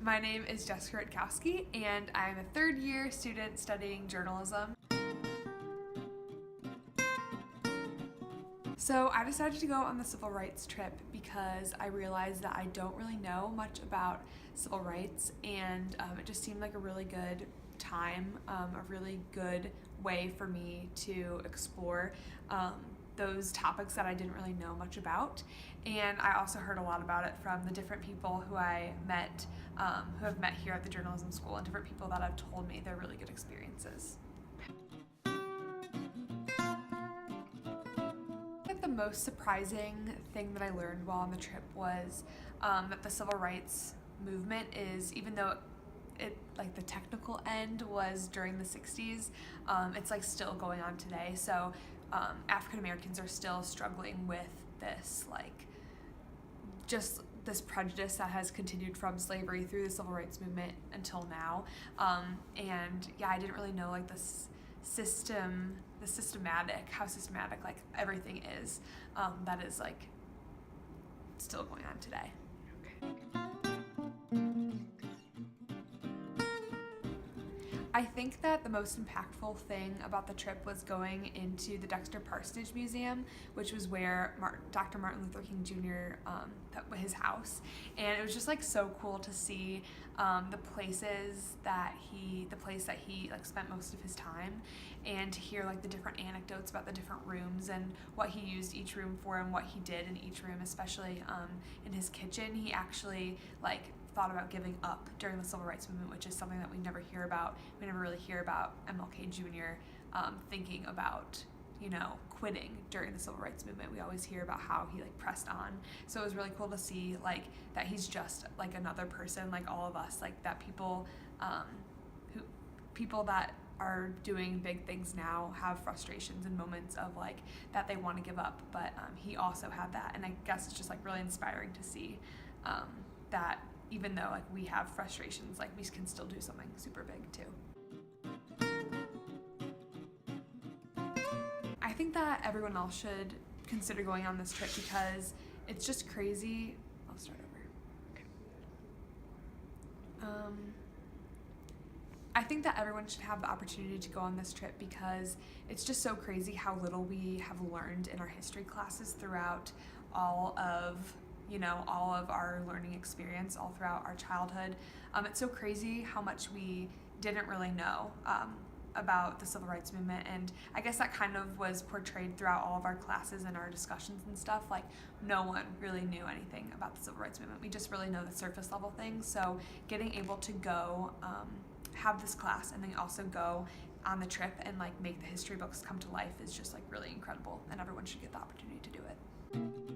My name is Jessica Rutkowski, and I'm a third-year student studying journalism. So I decided to go on the civil rights trip because I realized that I don't really know much about civil rights, and it just seemed like a really good time, a really good way for me to explore those topics that I didn't really know much about. And I also heard a lot about it from the different people who I met, who have met here at the journalism school, and different people that have told me they're really good experiences. The most surprising thing that I learned while on the trip was that the civil rights movement is, even though like the technical end was during the 60s, it's like still going on today. So African Americans are still struggling with this, like, just this prejudice that has continued from slavery through the civil rights movement until now. And yeah, I didn't really know like how systematic like everything is, that is like still going on today. I think that the most impactful thing about the trip was going into the Dexter Parsonage Museum, which was where Dr. Martin Luther King Jr., his house, and it was just like so cool to see the place that he like spent most of his time, and to hear like the different anecdotes about the different rooms and what he used each room for and what he did in each room, especially in his kitchen. He actually like thought about giving up during the civil rights movement, which is something that we never hear about. We never really hear about MLK Jr. Thinking about, quitting during the civil rights movement. We always hear about how he like pressed on. So it was really cool to see like that he's just like another person, like all of us, like that people that are doing big things now have frustrations and moments of like that they want to give up, but he also had that. And I guess it's just like really inspiring to see that even though like we have frustrations, like we can still do something super big too. I think that everyone else should consider going on this trip because it's just crazy. I'll start over. I think that everyone should have the opportunity to go on this trip because it's just so crazy how little we have learned in our history classes throughout all of our learning experience, all throughout our childhood. It's so crazy how much we didn't really know about the civil rights movement, and I guess that kind of was portrayed throughout all of our classes and our discussions and stuff. Like, no one really knew anything about the civil rights movement. We just really know the surface level things. So getting able to go have this class and then also go on the trip and like make the history books come to life is just like really incredible, and everyone should get the opportunity to do it.